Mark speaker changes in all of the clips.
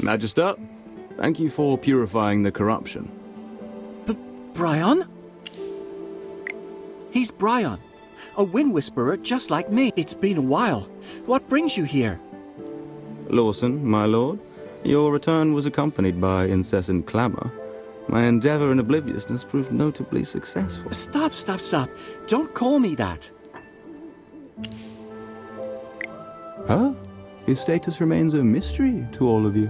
Speaker 1: Magister, thank you for purifying the corruption.
Speaker 2: Brian? He's Brian, a wind whisperer just like me. It's been a while. What brings you here?
Speaker 1: Lawson, my lord, your return was accompanied by incessant clamour. My endeavour in obliviousness proved notably successful.
Speaker 2: Stop. Don't call me that.
Speaker 1: Huh? His status remains a mystery to all of you.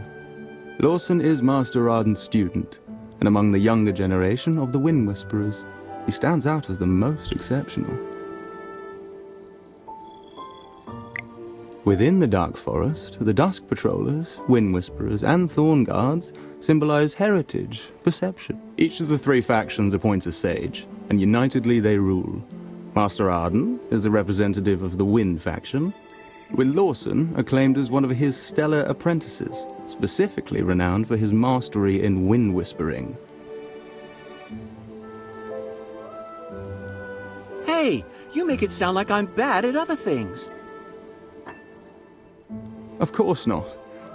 Speaker 1: Lawson is Master Arden's student, and among the younger generation of the Wind Whisperers, he stands out as the most exceptional. Within the Dark Forest, the Dusk Patrollers, Wind Whisperers, and Thorn Guards symbolize heritage, perception. Each of the three factions appoints a sage, and unitedly they rule. Master Arden is the representative of the Wind faction, with Lawson acclaimed as one of his stellar apprentices, specifically renowned for his mastery in wind whispering.
Speaker 2: Hey, you make it sound like I'm bad at other things.
Speaker 1: Of course not.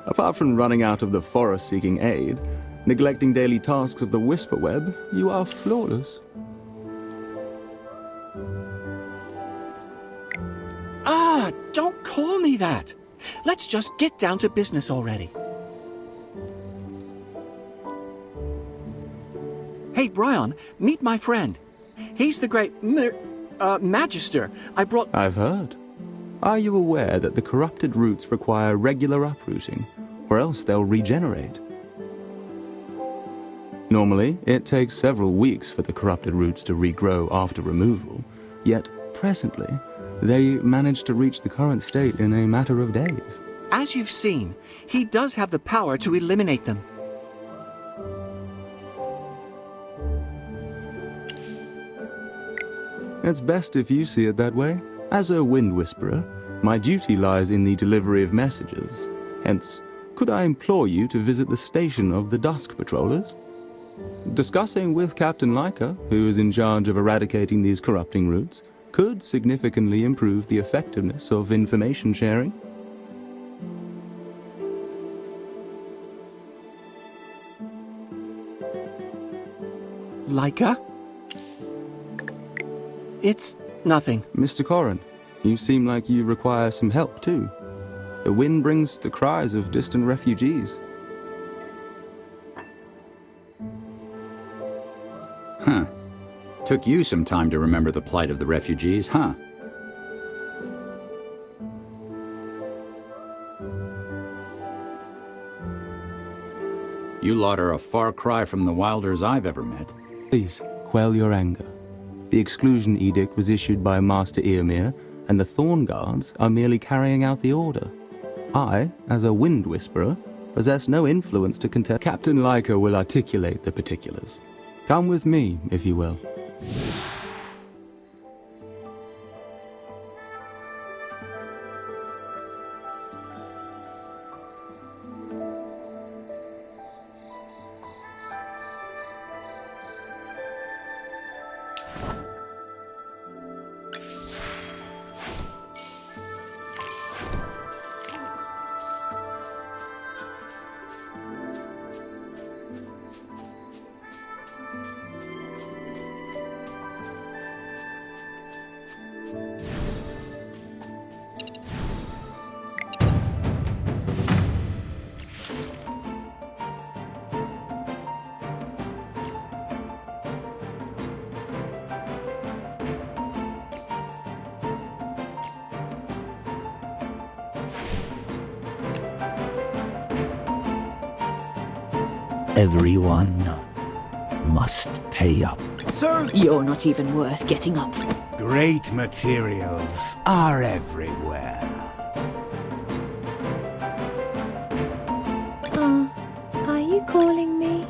Speaker 1: Apart from running out of the forest seeking aid, neglecting daily tasks of the Whisper Web, you are flawless.
Speaker 2: Don't call me that. Let's just get down to business already. Hey, Brian, meet my friend. He's the great Magister.
Speaker 1: I've heard. Are you aware that the corrupted roots require regular uprooting, or else they'll regenerate? Normally, it takes several weeks for the corrupted roots to regrow after removal, yet presently, they managed to reach the current state in a matter of days.
Speaker 2: As you've seen, he does have the power to eliminate them.
Speaker 1: It's best if you see it that way. As a Wind Whisperer, my duty lies in the delivery of messages. Hence, could I implore you to visit the station of the Dusk Patrollers? Discussing with Captain Leica, who is in charge of eradicating these corrupting roots, could significantly improve the effectiveness of information sharing.
Speaker 2: Leica? It's nothing.
Speaker 1: Mr. Corrin, you seem like you require some help too. The wind brings the cries of distant refugees.
Speaker 3: Huh. Took you some time to remember the plight of the refugees, huh? You lot are a far cry from the Wilders I've ever met.
Speaker 1: Please, quell your anger. The exclusion edict was issued by Master Earmere, and the Thorn Guards are merely carrying out the order. I, as a Wind Whisperer, possess no influence to contest. Captain Leica will articulate the particulars. Come with me, if you will.
Speaker 4: Everyone must pay up.
Speaker 2: Sir!
Speaker 5: You're not even worth getting up for.
Speaker 6: Great materials are everywhere.
Speaker 7: Are you calling me?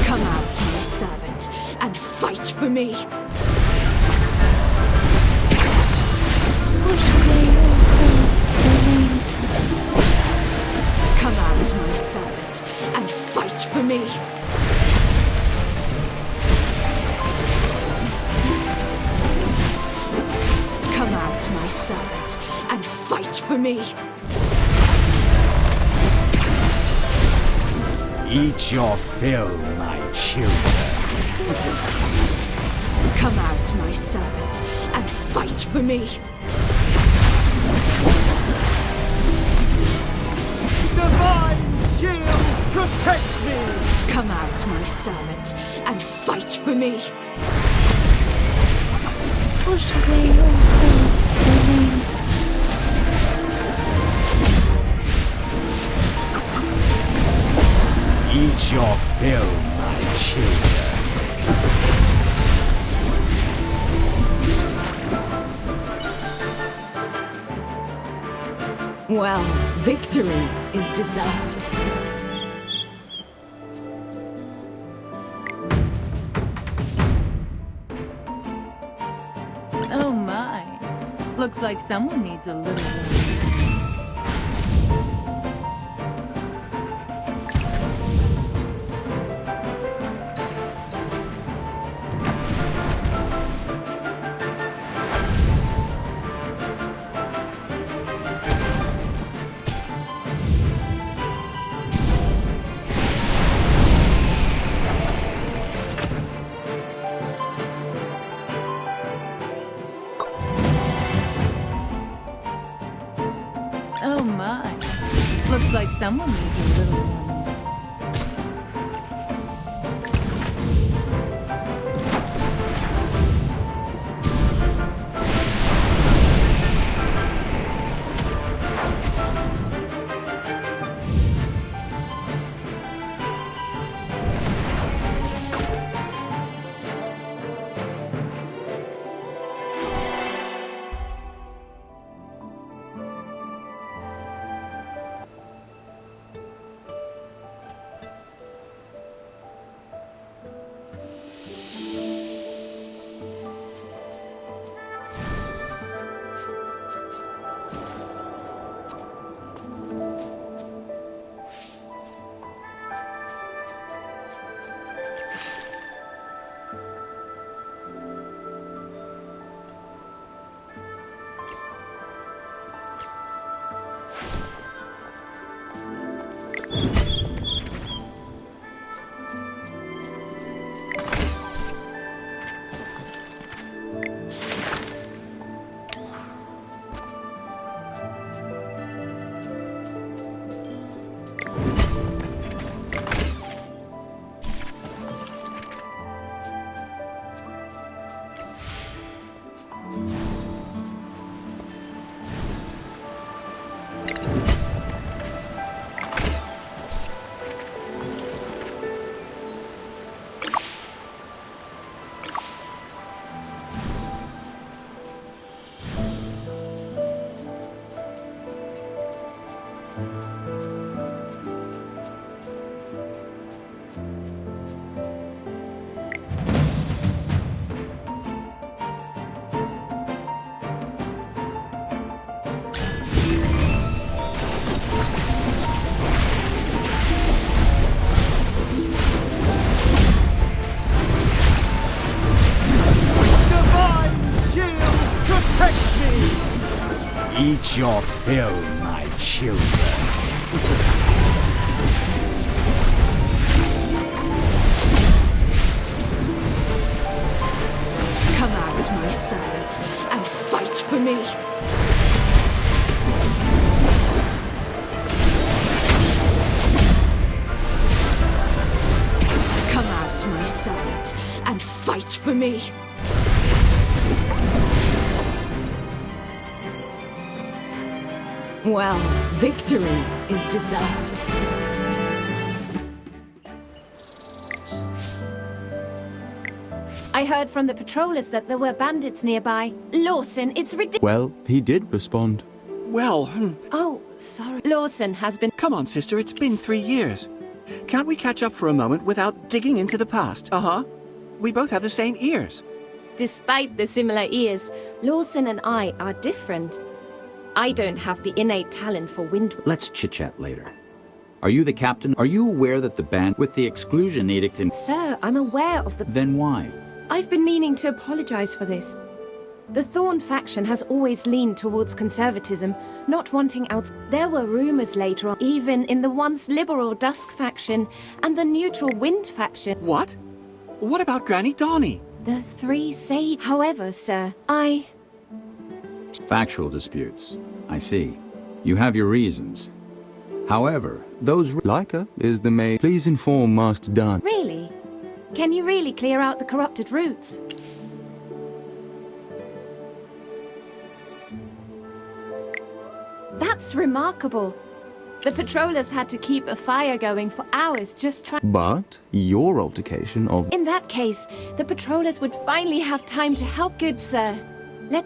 Speaker 5: Come out, my servant, and fight for me. Come out, my servant, and fight for me. servant and fight for me.
Speaker 6: Eat your fill, my children.
Speaker 5: Come out, my servant, and fight for me.
Speaker 2: Divine shield, protect me!
Speaker 5: Come out, my servant, and fight for me.
Speaker 7: Wash away all sins remain.
Speaker 6: Eat your fill, my children.
Speaker 5: Well, victory is deserved.
Speaker 8: Oh my. Looks like someone needs a little work. Oh my. Looks like someone needs a little warming up.
Speaker 6: Eat your fill, my children.
Speaker 5: Come out, my servant, and fight for me. Come out, my servant, and fight for me. Well, victory is deserved.
Speaker 7: I heard from the patrollers that there were bandits nearby. Lawson, it's ridiculous.
Speaker 1: Well, he did respond.
Speaker 2: Well,
Speaker 7: Oh, sorry. Lawson has been.
Speaker 2: come on, sister, it's been 3 years. Can't we catch up for a moment without digging into the past? Uh-huh. We both have the same ears.
Speaker 7: Despite the similar ears, Lawson and I are different. I don't have the innate talent for wind.
Speaker 3: Let's chit-chat later. Are you the captain? Are you aware that the band with the exclusion edict in...
Speaker 7: Sir, I'm aware of the.
Speaker 3: Then why?
Speaker 7: I've been meaning to apologize for this. The Thorn faction has always leaned towards conservatism, not wanting out. There were rumors later on, even in the once liberal Dusk faction and the neutral Wind faction.
Speaker 2: What? What about Granny Donny?
Speaker 7: The three say, however, sir,
Speaker 3: Factual disputes. I see. You have your reasons. However, those...
Speaker 1: Leica is the maid. Please inform Master Dan.
Speaker 7: Really? Can you really clear out the corrupted roots? That's remarkable. The patrollers had to keep a fire going for hours just trying...
Speaker 1: But your altercation of...
Speaker 7: In that case, the patrollers would finally have time to help, good sir. Let...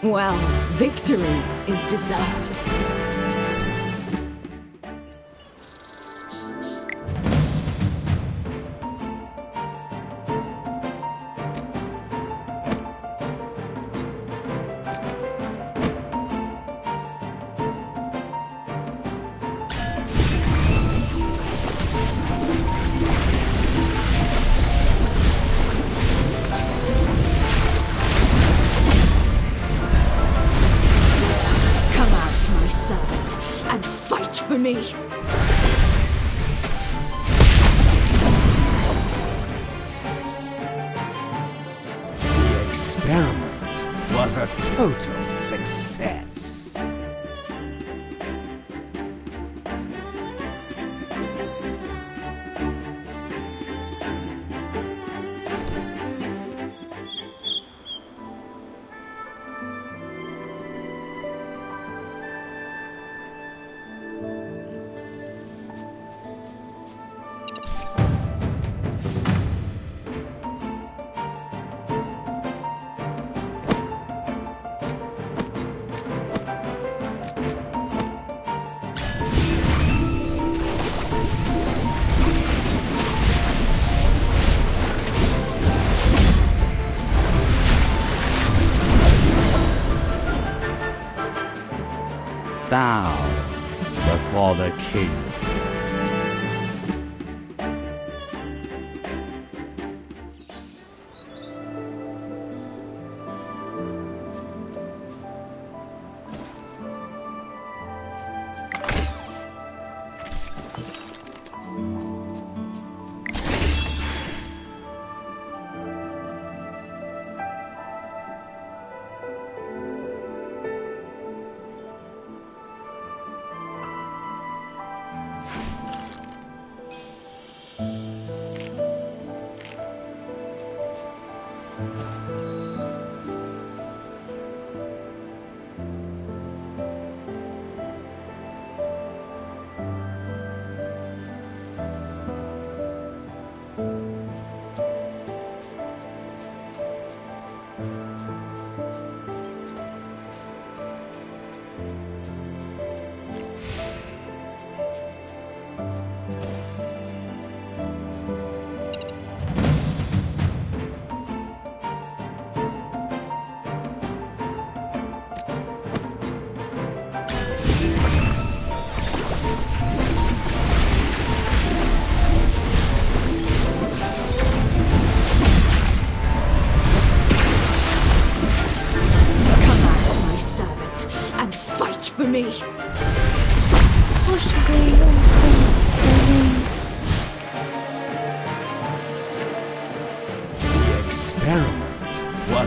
Speaker 7: Well, victory is deserved. And fight for me!
Speaker 6: The experiment was a total success.
Speaker 4: Bow before the king.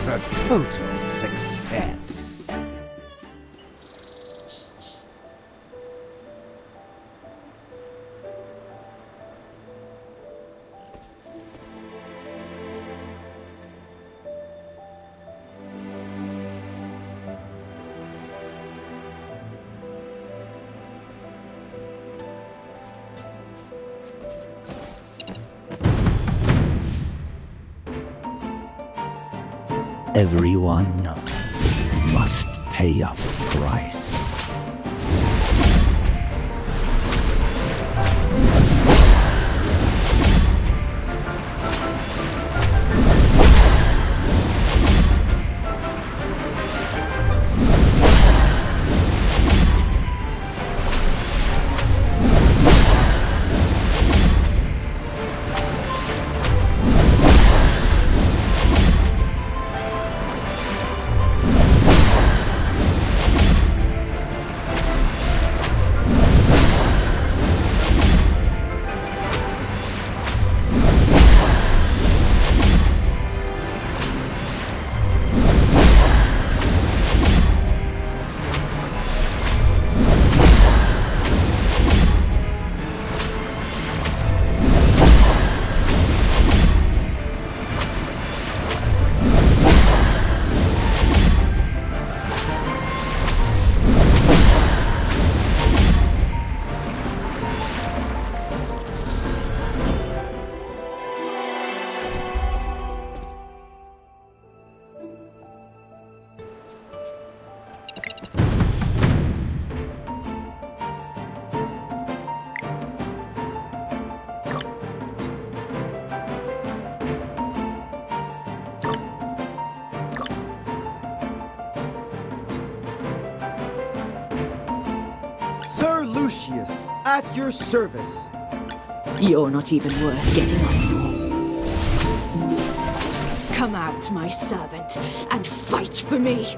Speaker 6: was a total success.
Speaker 4: Everyone must pay a price.
Speaker 2: Sir Lucius, at your service.
Speaker 5: You're not even worth getting up for. Come out, my servant, and fight for me.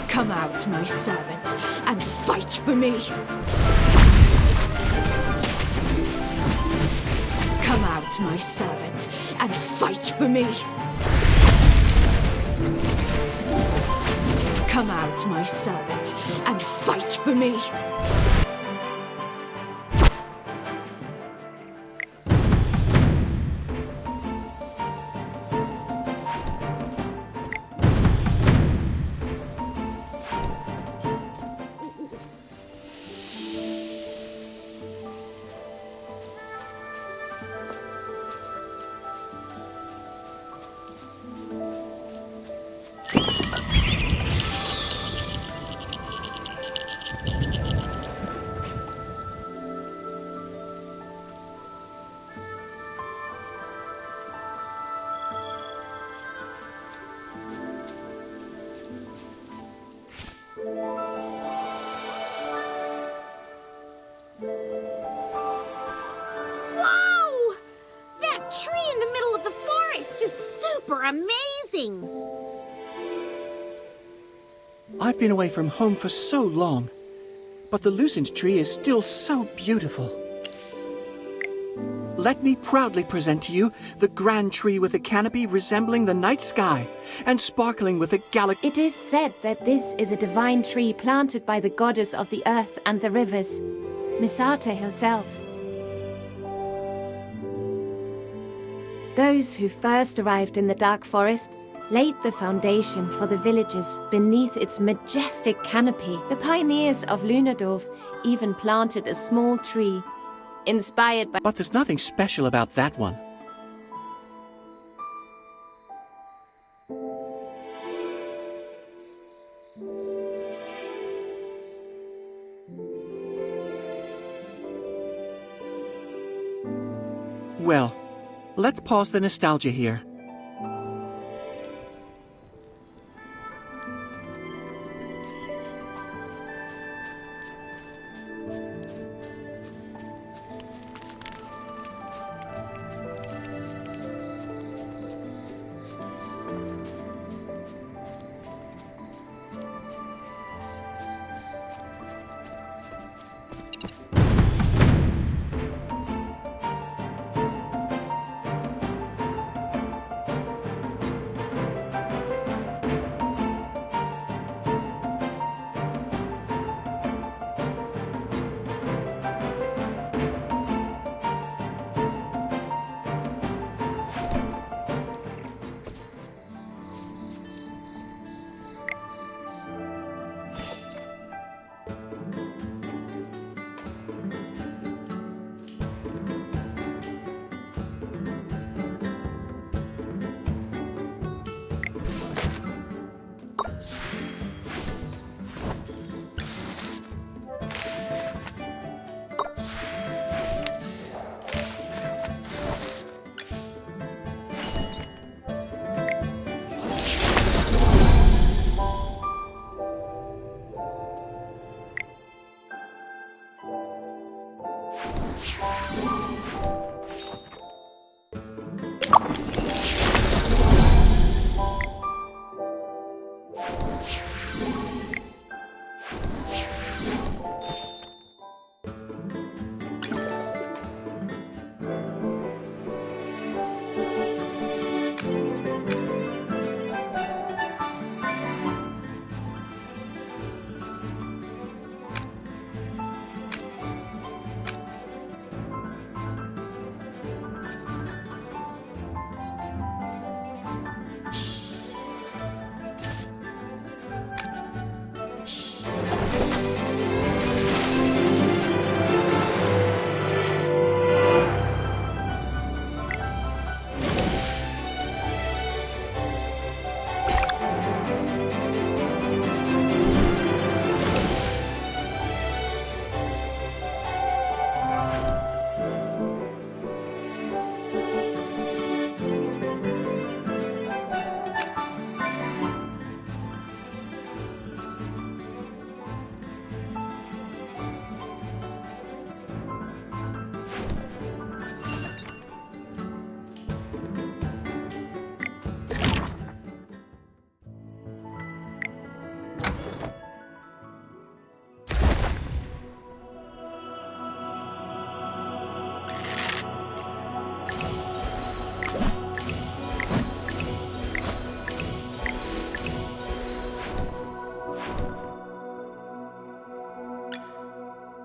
Speaker 5: Come out, my servant, and fight for me. Come out, my servant, and fight for me. Come out, my servant, and fight for me.
Speaker 9: Whoa! That tree in the middle of the forest is super amazing!
Speaker 2: I've been away from home for so long, but the loosened tree is still so beautiful. Let me proudly present to you the grand tree with a canopy resembling the night sky and sparkling with a galaxy.
Speaker 7: It is said that this is a divine tree planted by the goddess of the earth and the rivers, Misate herself. Those who first arrived in the dark forest laid the foundation for the villages beneath its majestic canopy. The pioneers of Lunadorf even planted a small tree, inspired by...
Speaker 2: But there's nothing special about that one. Well, let's pause the nostalgia here.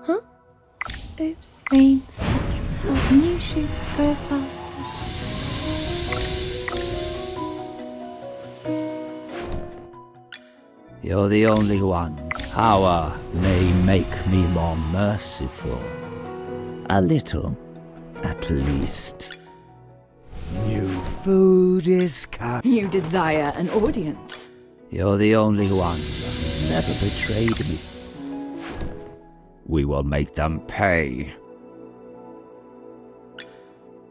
Speaker 7: Huh? Oops. Rain stuff. Help new shoots grow faster.
Speaker 4: You're the only one. Power may make me more merciful. A little, at least.
Speaker 6: New food is coming.
Speaker 8: You desire an audience.
Speaker 4: You're the only one who's never betrayed me. We will make them pay.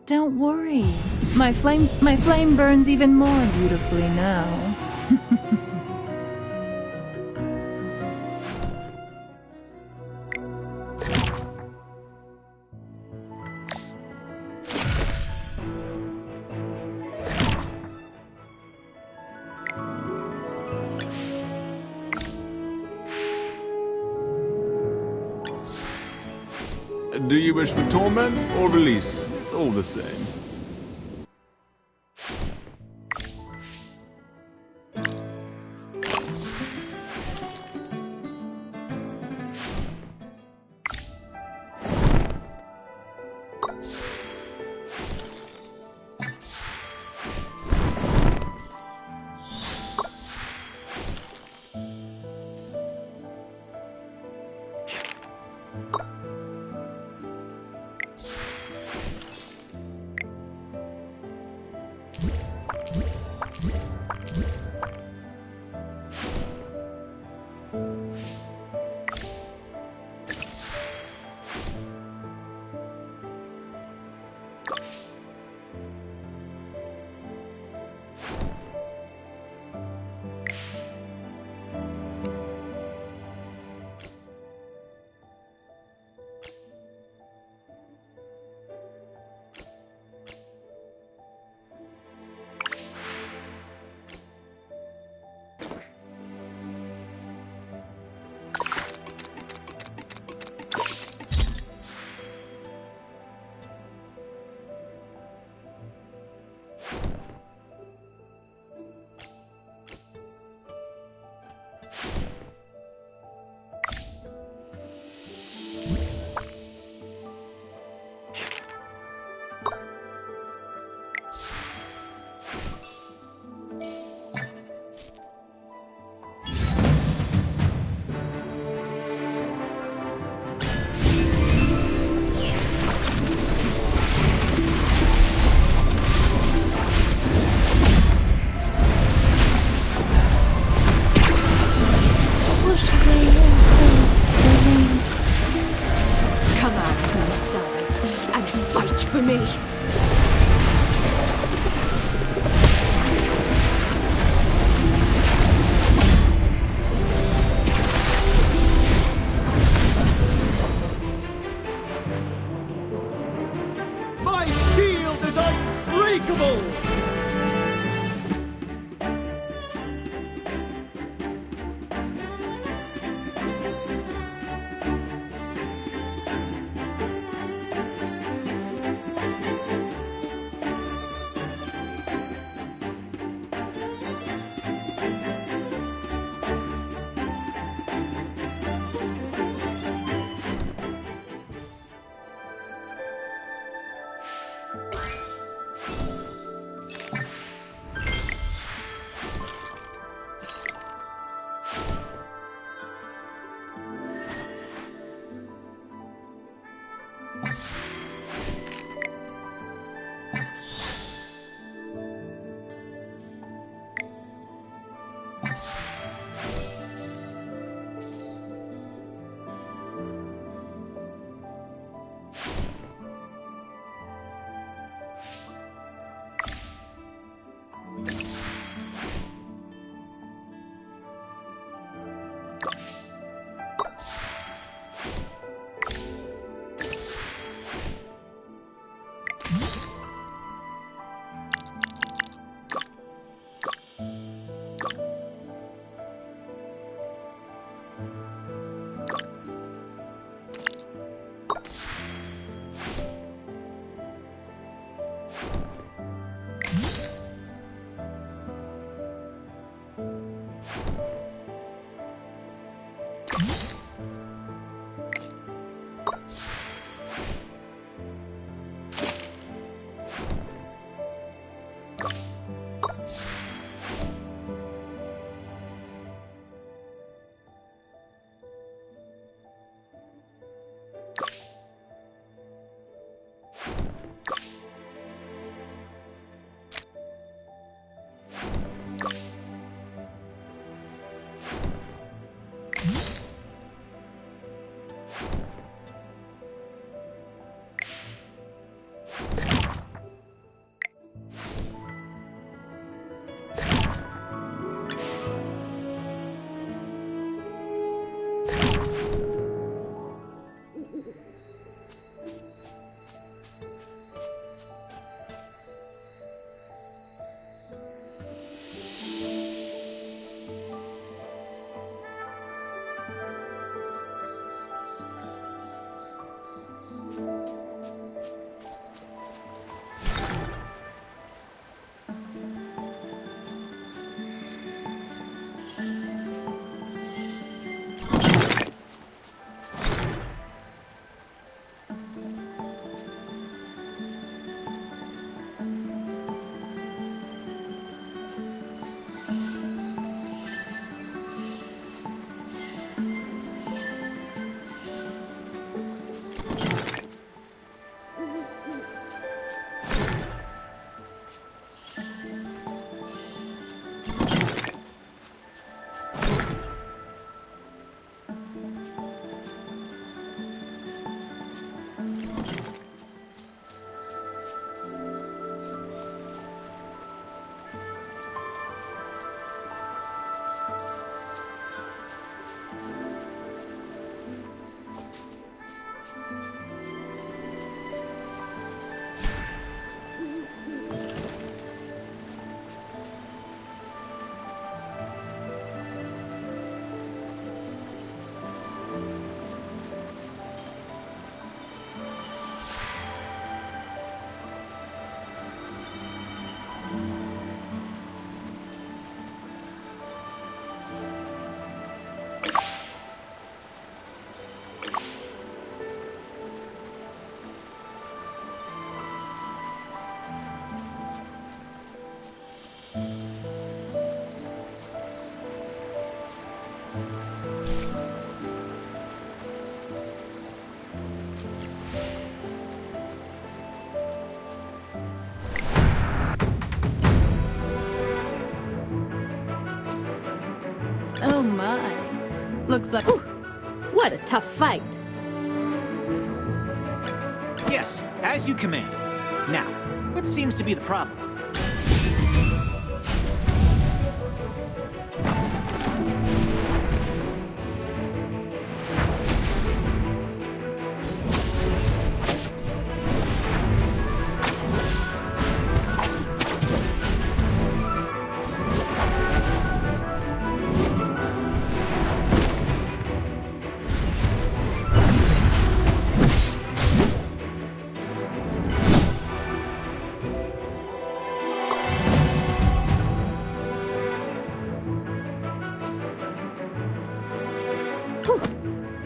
Speaker 8: Don't worry. My flame burns even more beautifully now.
Speaker 1: Do you wish for torment or release? It's all the same.
Speaker 8: Looks like...
Speaker 7: What a tough fight.
Speaker 10: Yes, as you command. Now, what seems to be the problem?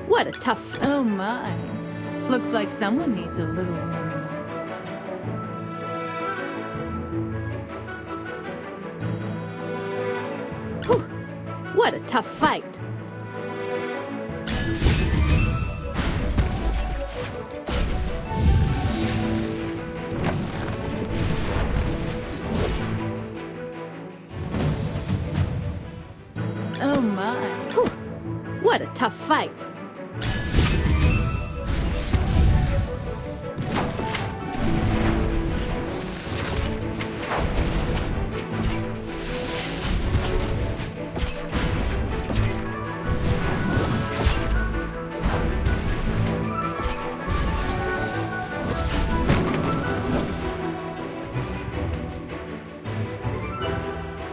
Speaker 7: What a tough...
Speaker 8: Oh my. Looks like someone needs a little warming up.
Speaker 7: What a tough fight.
Speaker 8: Oh my.
Speaker 7: What a tough fight.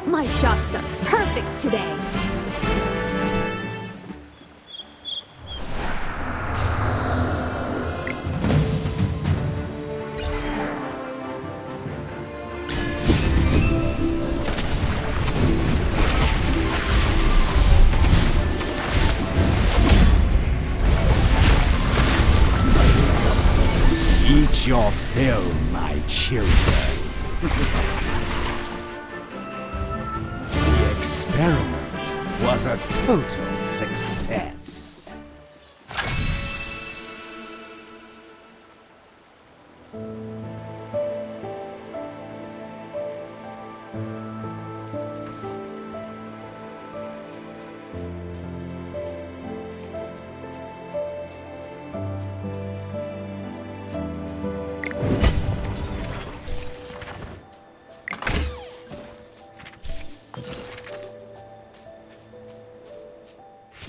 Speaker 7: My shots are perfect today.
Speaker 6: Eat your fill, my children. The experiment was a total success.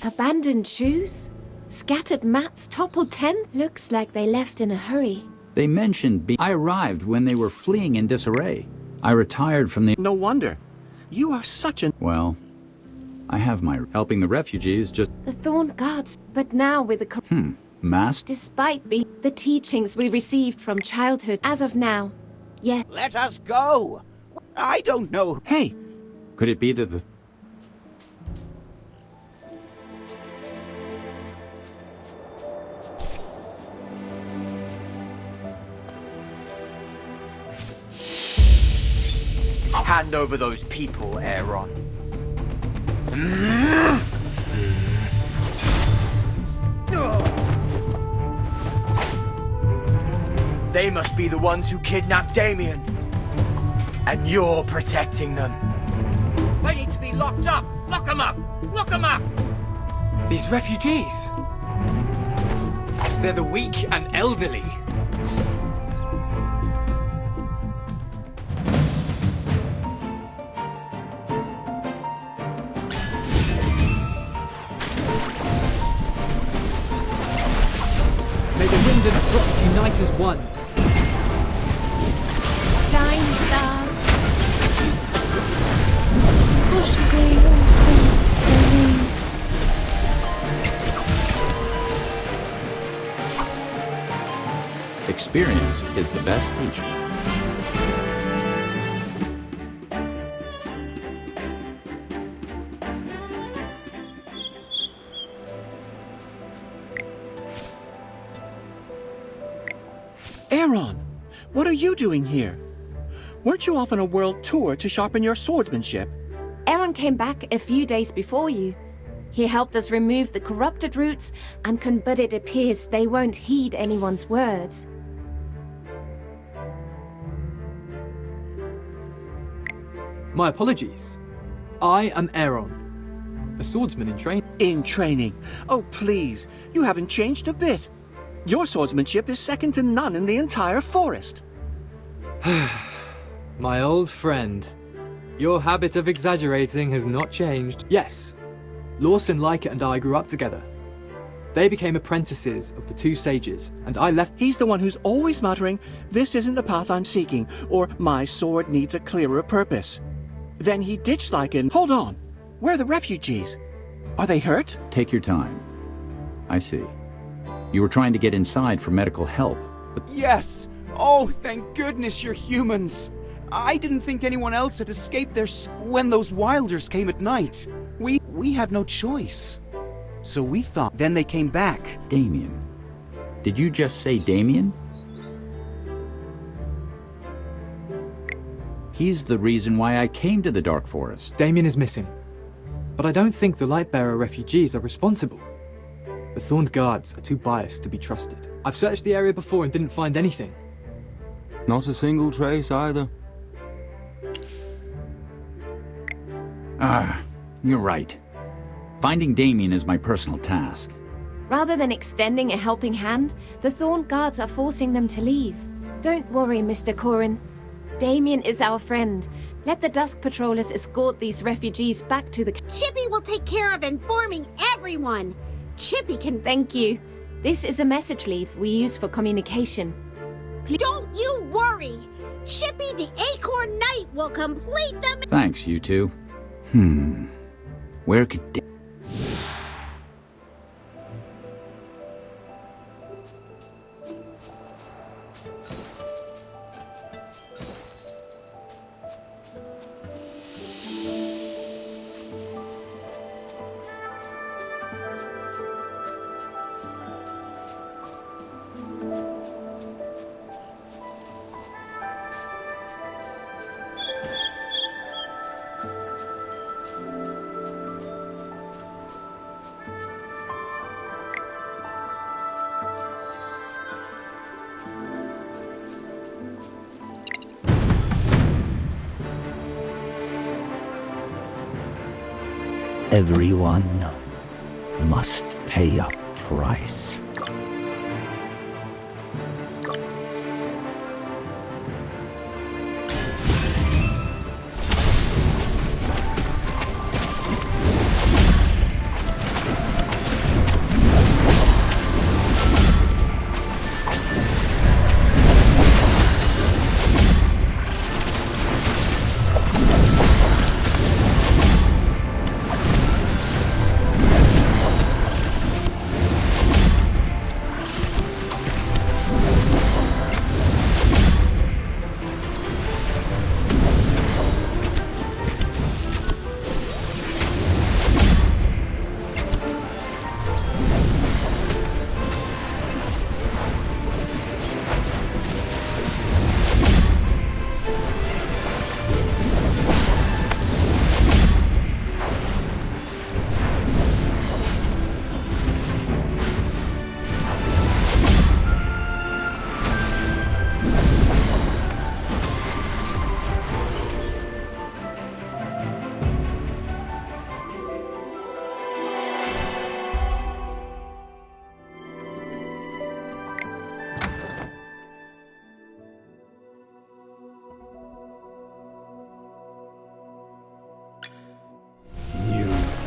Speaker 7: Abandoned shoes? Scattered mats, toppled tent? Looks like they left in a hurry.
Speaker 3: They mentioned I arrived when they were fleeing in disarray. I retired from the...
Speaker 2: No wonder. You are such an...
Speaker 3: Well, I have my... helping the refugees just...
Speaker 7: The Thorn Guards, but now with the...
Speaker 3: Mass?
Speaker 7: Despite the teachings we received from childhood, as of now, yes.
Speaker 6: Let us go. I don't know.
Speaker 2: Hey,
Speaker 3: Could it be that the...
Speaker 10: Hand over those people, Aaron. They must be the ones who kidnapped Damien. And you're protecting them. They need to be locked up! Lock them up! Lock them up!
Speaker 11: These refugees. They're the weak and elderly. May the wind and frost unite as one.
Speaker 7: Shine, stars.
Speaker 3: Experience is the best teacher.
Speaker 2: Aaron, what are you doing here? Weren't you off on a world tour to sharpen your swordsmanship?
Speaker 7: Aaron came back a few days before you. He helped us remove the corrupted roots, but it appears they won't heed anyone's words.
Speaker 11: My apologies. I am Aaron. A swordsman in training.
Speaker 2: In training? Oh, please. You haven't changed a bit. Your swordsmanship is second to none in the entire forest.
Speaker 11: My old friend. Your habit of exaggerating has not changed. Yes, Lawson, Lyca, and I grew up together. They became apprentices of the two sages, and I left.
Speaker 2: He's the one who's always muttering, "This isn't the path I'm seeking," or "My sword needs a clearer purpose." Then he ditched Lyca and... Hold on. Where are the refugees? Are they hurt?
Speaker 3: Take your time. I see. You were trying to get inside for medical help, but...
Speaker 6: Yes! Oh, thank goodness you're humans! I didn't think anyone else had escaped when those wilders came at night. We had no choice. So we thought, then they came back.
Speaker 3: Damien. Did you just say Damien? He's the reason why I came to the Dark Forest.
Speaker 11: Damien is missing. But I don't think the Lightbearer refugees are responsible. The Thorned Guards are too biased to be trusted. I've searched the area before and didn't find anything.
Speaker 1: Not a single trace either.
Speaker 3: Ah, you're right. Finding Damien is my personal task.
Speaker 7: Rather than extending a helping hand, the Thorned Guards are forcing them to leave. Don't worry, Mr. Corrin. Damien is our friend. Let the Dusk Patrollers escort these refugees back to the...
Speaker 9: Chippy will take care of informing everyone. Chippy can...
Speaker 7: Thank you. This is a message leaf we use for communication. Please...
Speaker 9: Don't you worry. Chippy the Acorn Knight will complete them...
Speaker 3: Thanks, you two. Where could...
Speaker 4: Everyone must pay a price.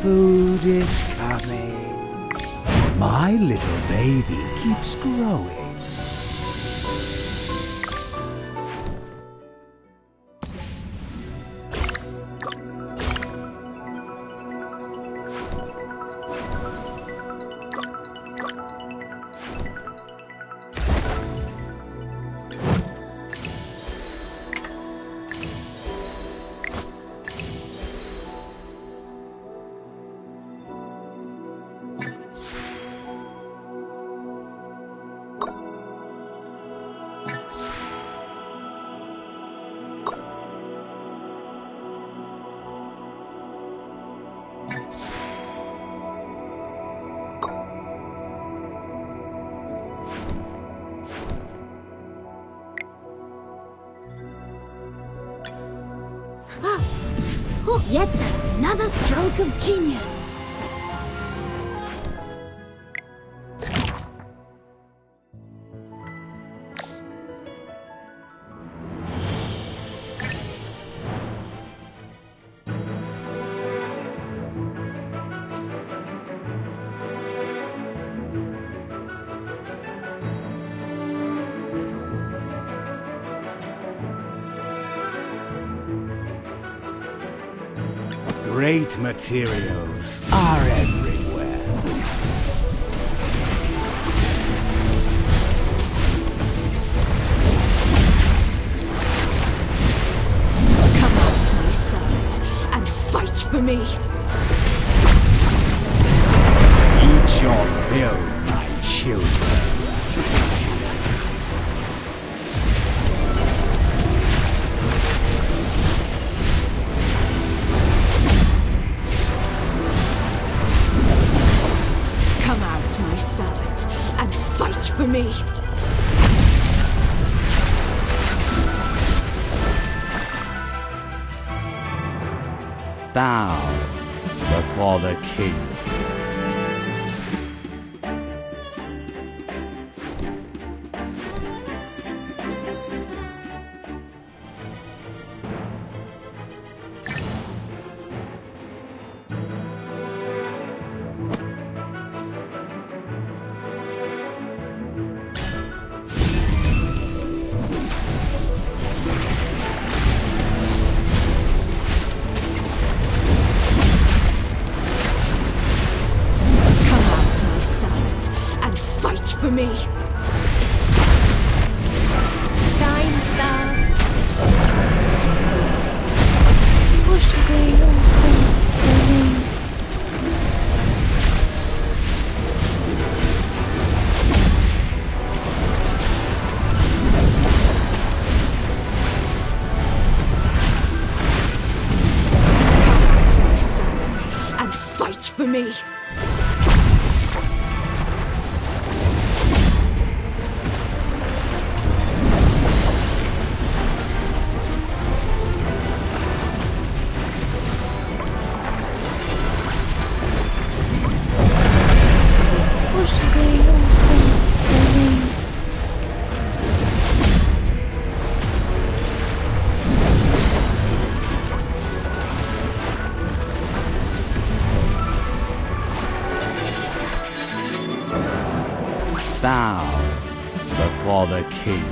Speaker 6: Food is coming. My little baby keeps growing.
Speaker 9: Yet another stroke of genius.
Speaker 12: Great materials are everywhere.
Speaker 5: Come out, my servant, and fight for me.
Speaker 12: Eat your fill, my children.
Speaker 5: Come out, my servant, and fight for me.
Speaker 4: Bow before the king.
Speaker 5: For me.
Speaker 7: Shine, stars.
Speaker 8: Push away your sins, darling.
Speaker 5: Come out, my servant, and fight for me.
Speaker 4: Bow before the king.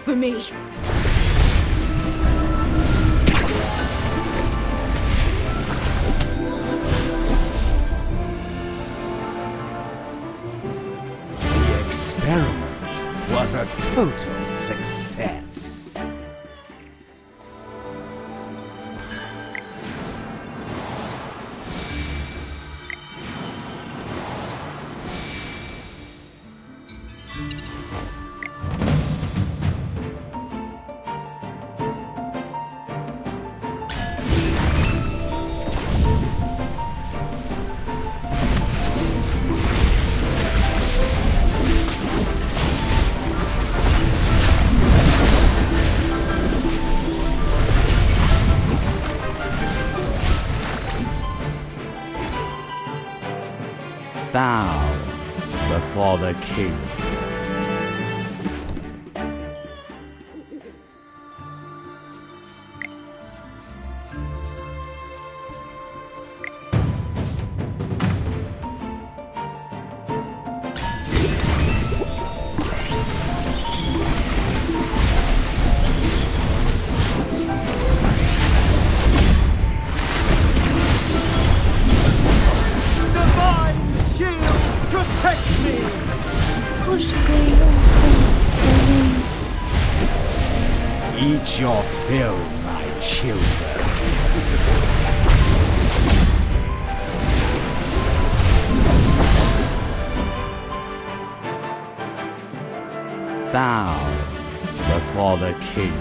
Speaker 5: For me.
Speaker 12: The experiment was a total success.
Speaker 4: Bow before the king.
Speaker 12: Eat your fill, my children.
Speaker 4: Bow before the king.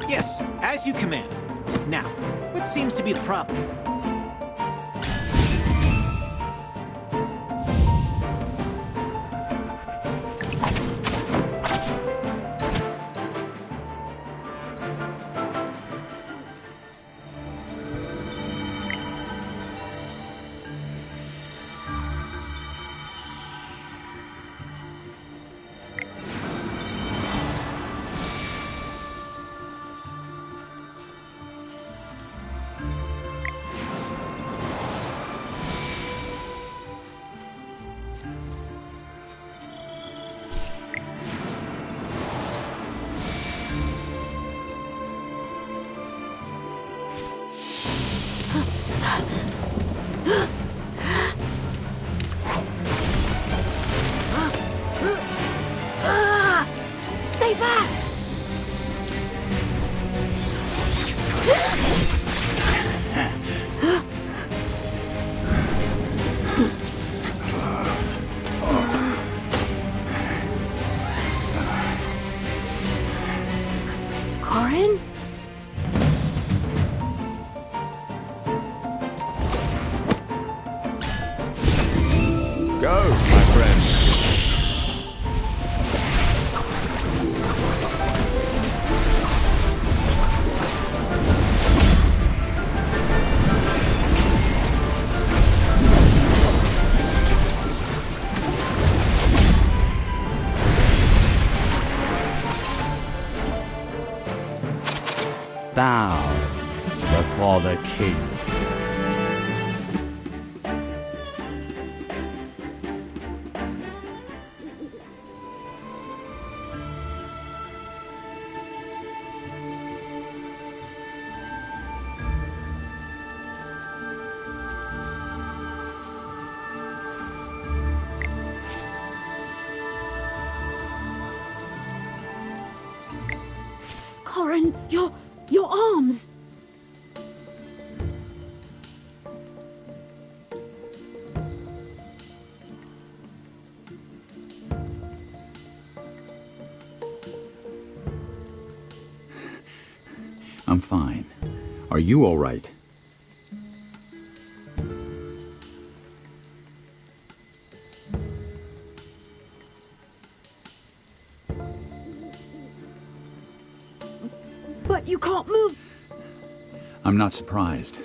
Speaker 13: Yes, as you command. Now, what seems to be the problem?
Speaker 1: Go, my friend.
Speaker 4: Bow before the king.
Speaker 9: Corin, your arms!
Speaker 3: I'm fine. Are you all right?
Speaker 9: But you can't move.
Speaker 3: I'm not surprised.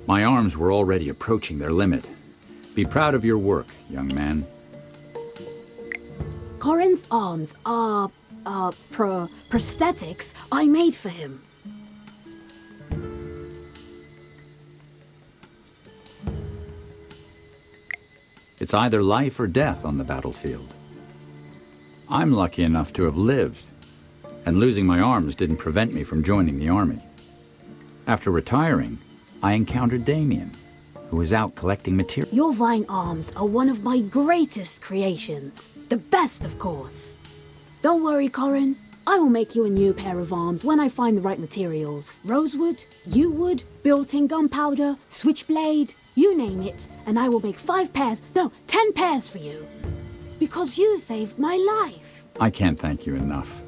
Speaker 3: My arms were already approaching their limit. Be proud of your work, young man.
Speaker 9: Corin's arms are, prosthetics I made for him.
Speaker 3: It's either life or death on the battlefield. I'm lucky enough to have lived, and losing my arms didn't prevent me from joining the army. After retiring, I encountered Damien, who was out collecting material.
Speaker 9: Your vine arms are one of my greatest creations. The best, of course. Don't worry, Corin. I will make you a new pair of arms when I find the right materials. Rosewood, yew wood, built-in gunpowder, switchblade, you name it, and I will make 5 pairs, no, 10 pairs for you. Because you saved my life.
Speaker 3: I can't thank you enough.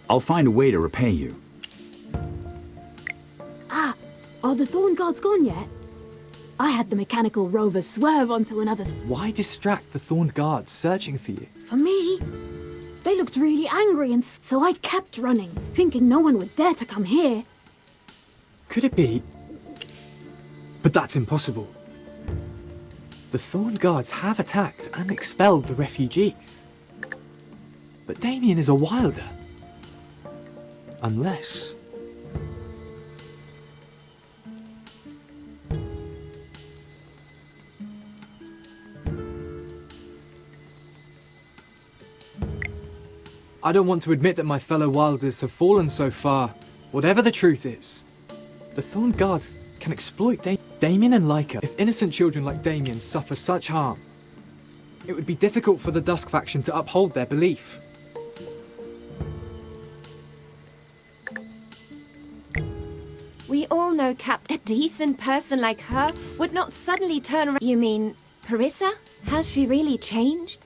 Speaker 3: I'll find a way to repay you.
Speaker 9: Ah, are the Thorn Guards gone yet? I had the mechanical rover swerve onto another...
Speaker 11: Why distract the Thorn Guards searching for you?
Speaker 9: For me? They looked really angry, and so I kept running, thinking no one would dare to come here.
Speaker 11: Could it be? But that's impossible. The Thorn Guards have attacked and expelled the refugees. But Damien is a wilder. Unless... I don't want to admit that my fellow wilders have fallen so far. Whatever the truth is, the Thorn Guards can exploit Damien and Leica. If innocent children like Damien suffer such harm, it would be difficult for the Dusk faction to uphold their belief.
Speaker 7: We all know a decent person like her would not suddenly turn around. You mean Parissa? Has she really changed?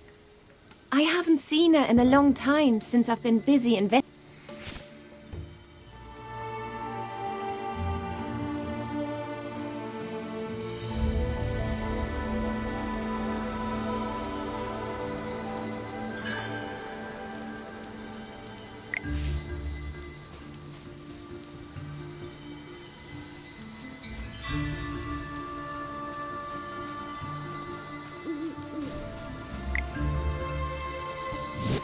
Speaker 7: I haven't seen her in a long time since I've been busy investigating.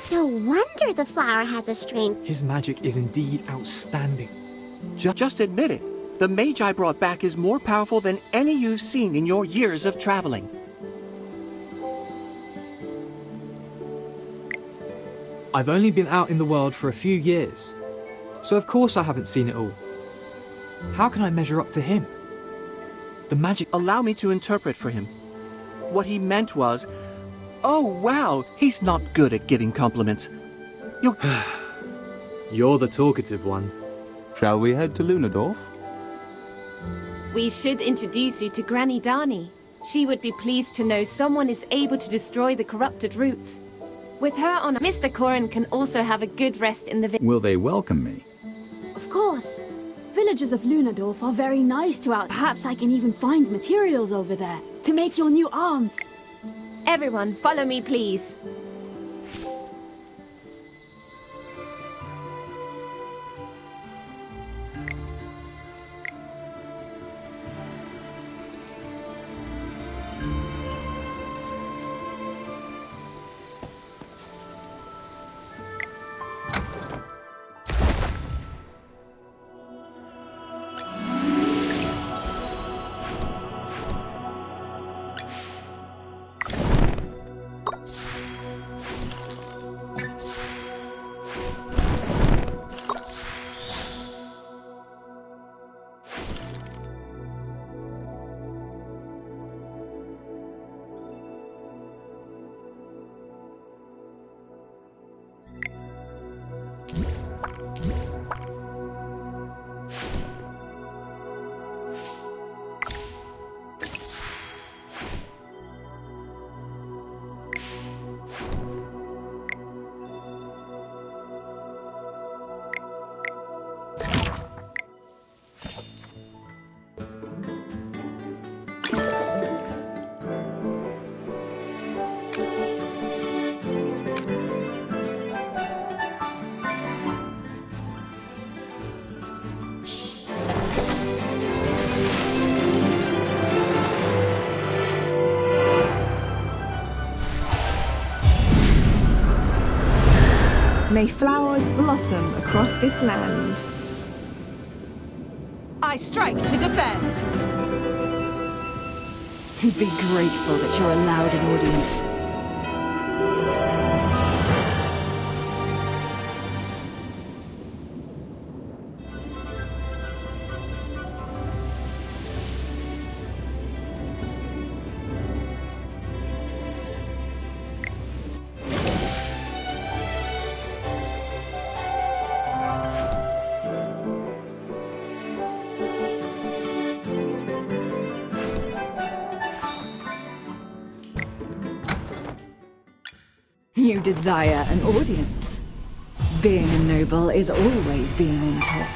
Speaker 14: No wonder the flower has a strain.
Speaker 11: His magic is indeed outstanding.
Speaker 2: Just admit it. The mage I brought back is more powerful than any you've seen in your years of traveling.
Speaker 11: I've only been out in the world for a few years, so of course I haven't seen it all. How can I measure up to him? The magic...
Speaker 2: Allow me to interpret for him. What he meant was, oh wow, he's not good at giving compliments.
Speaker 11: You're the talkative one.
Speaker 1: Shall we head to Lunadorf?
Speaker 7: We should introduce you to Granny Darnie. She would be pleased to know someone is able to destroy the corrupted roots. With her on, Mr. Corin can also have a good rest in the village.
Speaker 3: Will they welcome me?
Speaker 9: Of course. Villagers of Lunadorf are very nice to Perhaps I can even find materials over there to make your new arms.
Speaker 7: Everyone, follow me, please.
Speaker 15: May flowers blossom across this land.
Speaker 5: I strike to defend.
Speaker 15: Be grateful that you're allowed an audience. You desire an audience. Being a noble is always being on top.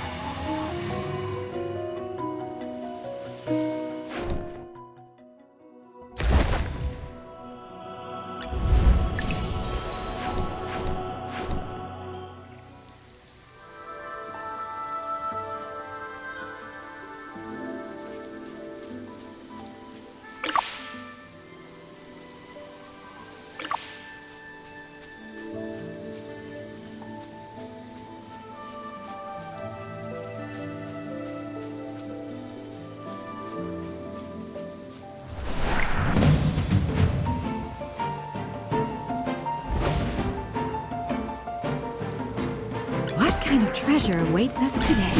Speaker 15: What kind of treasure awaits us today?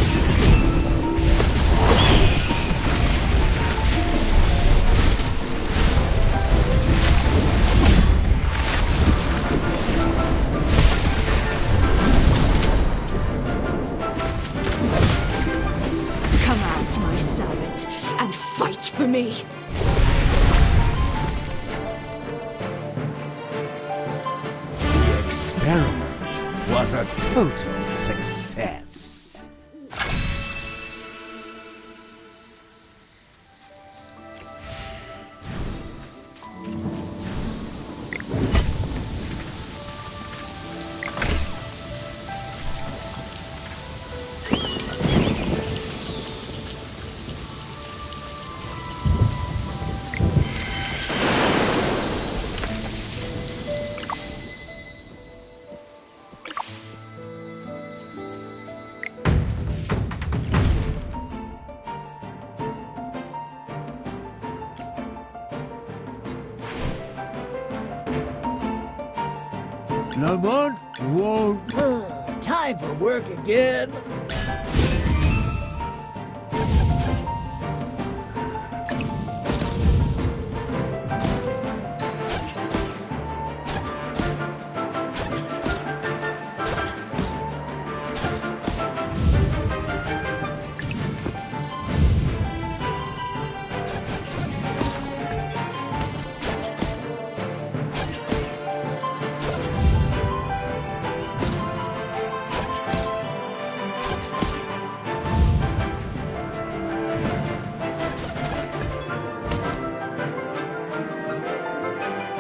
Speaker 5: Come out, my servant, and fight for me.
Speaker 12: The experiment was a total success.
Speaker 10: Lemon won't.
Speaker 16: Time for work again.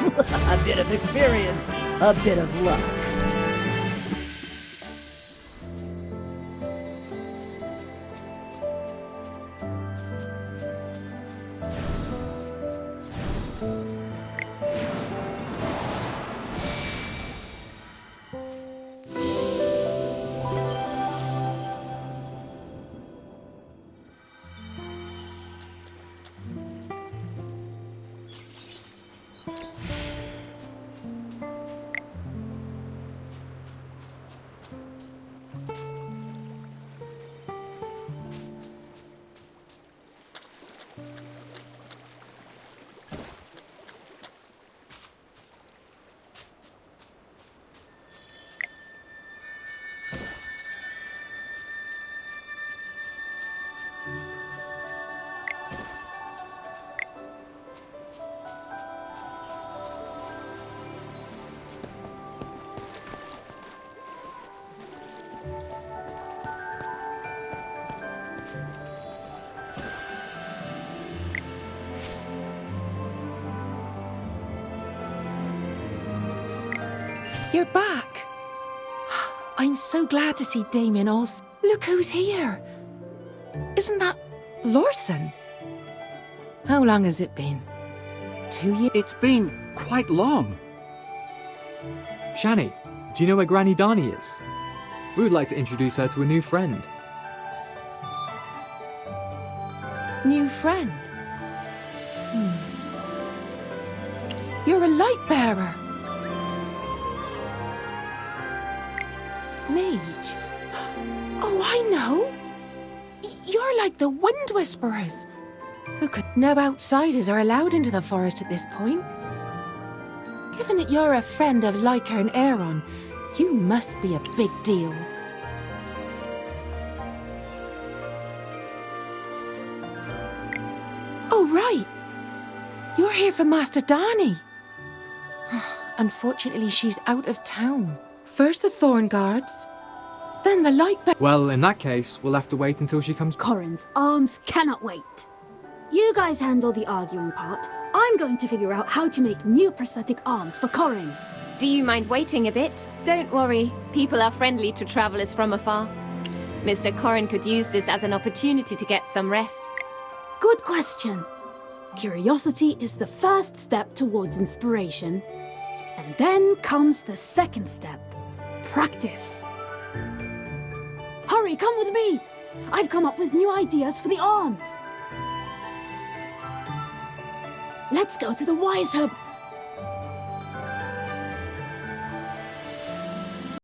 Speaker 16: A bit of experience, a bit of luck.
Speaker 17: You're back. I'm so glad to see Damien all... Look who's here. Isn't that Lorson? How long has it been? 2 years?
Speaker 2: It's been quite long.
Speaker 11: Shani, do you know where Granny Dani is? We would like to introduce her to a new friend.
Speaker 17: New friend? You're a light bearer. Mage? Oh, I know! You're like the Wind Whisperers. Who could... No outsiders are allowed into the forest at this point. Given that you're a friend of Lyca and Aeron, you must be a big deal. Oh, right! You're here for Master Dani. Unfortunately, she's out of town. First the Thorn Guards, then the Light Bear...
Speaker 11: Well, in that case, we'll have to wait until she comes...
Speaker 9: Corin's arms cannot wait. You guys handle the arguing part. I'm going to figure out how to make new prosthetic arms for Corin.
Speaker 7: Do you mind waiting a bit? Don't worry, people are friendly to travelers from afar. Mr. Corin could use this as an opportunity to get some rest.
Speaker 9: Good question. Curiosity is the first step towards inspiration. And then comes the second step. Practice. Hurry, come with me! I've come up with new ideas for the arms. Let's go to the Wise Herb.